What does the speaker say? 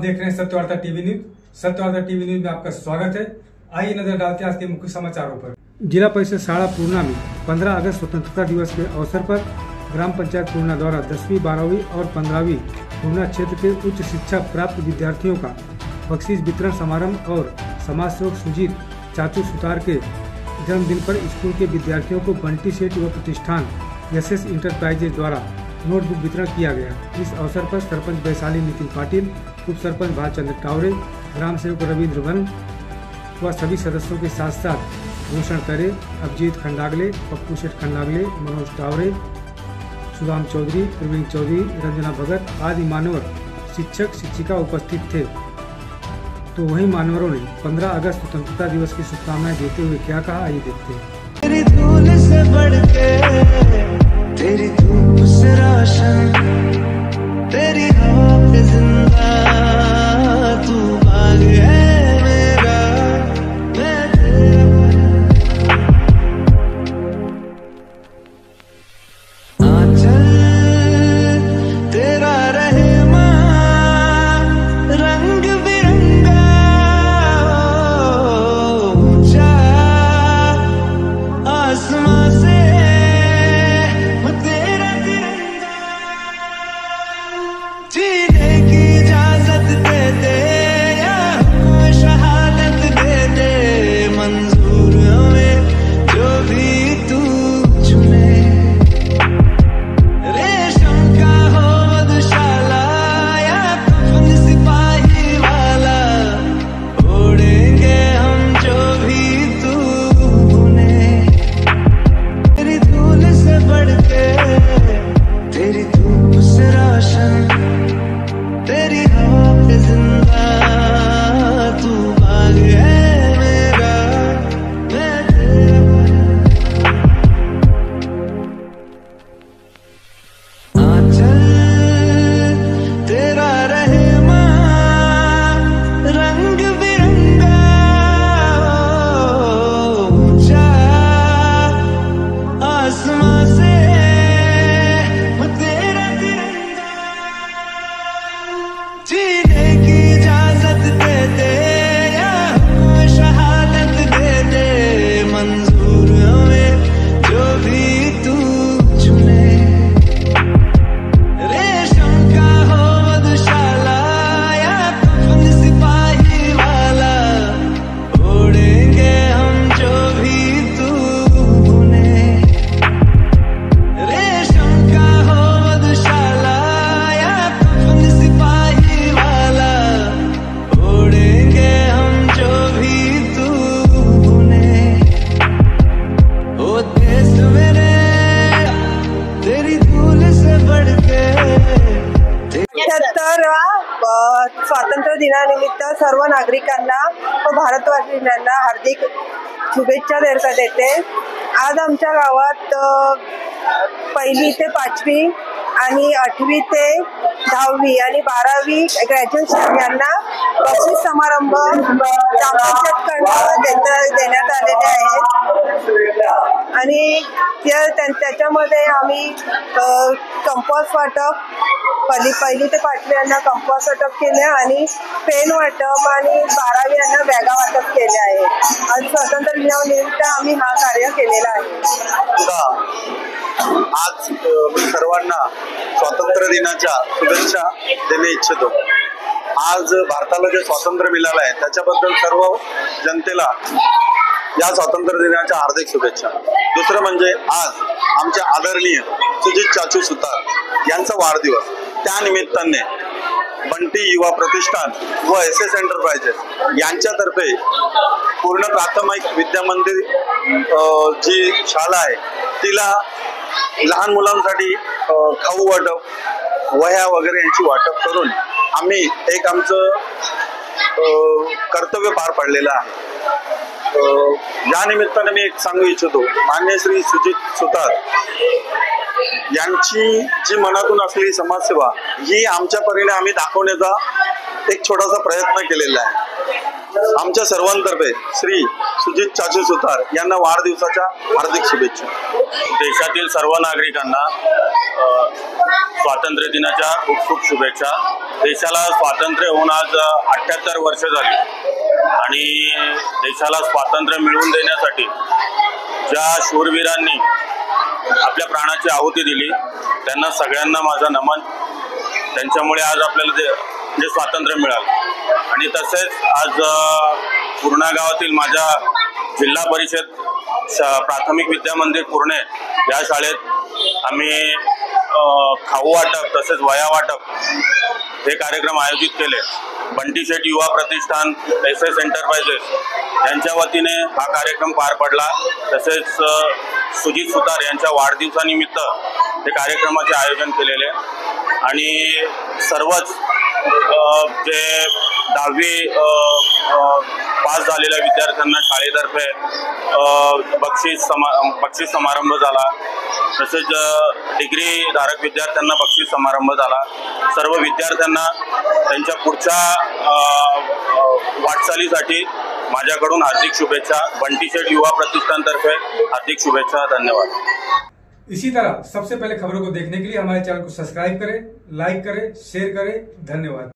देख रहे हैं Satyavarta TV news. Satyavarta TV news में आपका स्वागत है। आइए नजर डालते हैं आज के मुख्य समाचारों पर। जिला परिषद शाला पूर्णा में 15 अगस्त स्वतंत्रता दिवस के अवसर पर ग्राम पंचायत पूर्णा द्वारा 10वीं, 12वीं और 15वीं पूर्णा क्षेत्र के उच्च शिक्षा प्राप्त विद्यार्थियों का बख्शीश वितरण समारोह और समाज सेवक सुजीत चाचू सुतार के जन्मदिन पर स्कूल के विद्यार्थियों को बंटी सेठ व प्रतिष्ठान एसएस इंटरप्राइजेज द्वारा नोटबुक वितरण किया गया। इस अवसर पर सरपंच वैशाली नितिन पाटिल, उप सरपंच भालचंद्र टावरे, ग्राम सेवक रविंद्र वन व सभी सदस्यों के साथ साथ भूषण करे, अभिजीत खंडागले, पप्पू सेठ खंडागले, मनोज टावरे, सुदाम चौधरी, प्रवीण चौधरी, रंजना भगत आदि मान्यवर शिक्षक शिक्षिका उपस्थित थे। तो वहीं मान्यवरों ने 15 अगस्त स्वतंत्रता दिवस की शुभकामनाएं देते हुए क्या कहा, आइए देखते हैं। तेरी धूल से बढ़ के, तेरी धूप से रोशन, तेरी हवा पे जिंदा तू बाग है मेरा, मैं तेरा आंचल तेरा रहमा रंग बिरंगा ऊंचा आसमां से जीने की इजाजत दे दे या कोई शहादत दे दे, मंजूर हमें जो भी तू चुने। रेशम का हो मधुशाला या कफन सिपाही वाला, ओढ़ेंगे हम जो भी तू बुने। तेरी धूल से बढ़ के, तेरी धूप से रोशन, तेरी हवा पे जिंदा तू बाग है मेरा, मैं तेरा आंचल तेरा रहमा रंग बिरंगा ऊंचा आसमां से जीने की इजाजत दे दे या कोई शहादत दे दे, मंजूर हमें जो भी तू चुने। रेशम का हो मधुशाला या कफन सिपाही वाला, ओढ़ेंगे हम जो भी तू बुने। रेशम का हो मधुशाला या कफन सिपाही वाला, ओढ़ेंगे हम जो भी तू बुने। ओ देश मेरे तेरी धूल से बढ़ के। 77व्या स्वातंत्र्य दिनानिमित्त सर्व नागरिकांना व भारतवासियांना हार्दिक शुभेच्छा देते। आज आमच्या गावात 1ली ते 5वी आणि 8वी ते 10वी आणि 12वी ग्रॅज्युएशन यांना बक्षीस समारंभ ग्रामपंचायतकडून देण्यात आलेले आहेत आणि त्याच्यामध्ये आम्ही कंपास वाटप, 1ली ते 5वी यांना कंपास वाटप केले आणि पेन वाटप आणि 12वी यांना बॅगा वाटप केले आहे। आज स्वातंत्र्य दिनानिमित्त आम्ही हा कार्य केलेला आहे। आज मी सर्वांना स्वातंत्र्य दिनाच्या शुभेच्छा देणे इच्छितो। आज भारताला जे स्वातंत्र्य मिळालं आहे त्याच्याबद्दल सर्व जनतेला या स्वातंत्र्य दिनाच्या हार्दिक शुभेच्छा। दुसरं म्हणजे आज आमचे आदरणीय सुजीत चाचू सुतार यांचा वाढदिवस, त्या निमित्ताने बंटी युवा प्रतिष्ठान व एसएस एंटरप्राइजेस यांच्यातर्फे पूर्ण प्राथमिक विद्या मंदिर जी शाळा आहे तिला लहान मुलांसाठी खाऊ वाटप, वह्या वगैरे यांची वाटप करून आम्ही एक आमचं कर्तव्य पार पाडलेलं आहे। या निमित्ताने मी एक सांगू इच्छितो, मान्य श्री सुजीत सुतार यांची जी मनातून असलेली समाजसेवा ही आमच्या परीने आम्ही दाखवण्याचा एक छोटासा प्रयत्न केलेला आहे। आमच्या सर्वांतर्फे श्री सुजित चाचू सुतार यांना वाढदिवसाच्या हार्दिक शुभेच्छा. देशातील सर्व नागरिकांना स्वातंत्र्य दिनाच्या खूप खूप शुभेच्छा. देशाला स्वातंत्र्य होऊन आज 78 वर्ष झाली आणि देशाला स्वातंत्र्य मिळवून देण्यासाठी ज्या शूरवीरांनी आपल्या प्राणाची आहुती दिली त्यांना सगळ्यांना माझं नमन. त्यांच्यामुळे आज आपल्याला जे स्वातंत्र्य मिळालं. आणि तसेच आज पूर्णा गावातील माझ्या जिल्हा परिषद प्राथमिक विद्या मंदिर पुणे या शाळेत आम्ही खाऊ वाटप तसेच वया वाटप हे कार्यक्रम आयोजित केले. बंटी शेट युवा प्रतिष्ठान SS एंटरप्राइजेस यांच्या वतीने हा कार्यक्रम पार पडला. तसेच सुजित सुतार यांच्या वाढदिवसानिमित्त हे कार्यक्रमाचे आयोजन केलेले आणि सर्वच जे 10वी पास झालेल्या विद्यार्थ्यांना शाळेतर्फे बक्षीस समारंभ झाला. तसेच डिग्री धारक विद्यार्थ्यांना बक्षीस समारंभ झाला. सर्व विद्यार्थ्यांना त्यांच्या पुढच्या वाटचालीसाठी माझ्याकडून हार्दिक शुभेच्छा. बंटी शेट युवा प्रतिष्ठानतर्फे हार्दिक शुभेच्छा. धन्यवाद. इसी तरह सबसे पहले खबरों को देखने के लिए हमारे चैनल को सब्सक्राइब करें, लाइक करें, शेयर करें. धन्यवाद.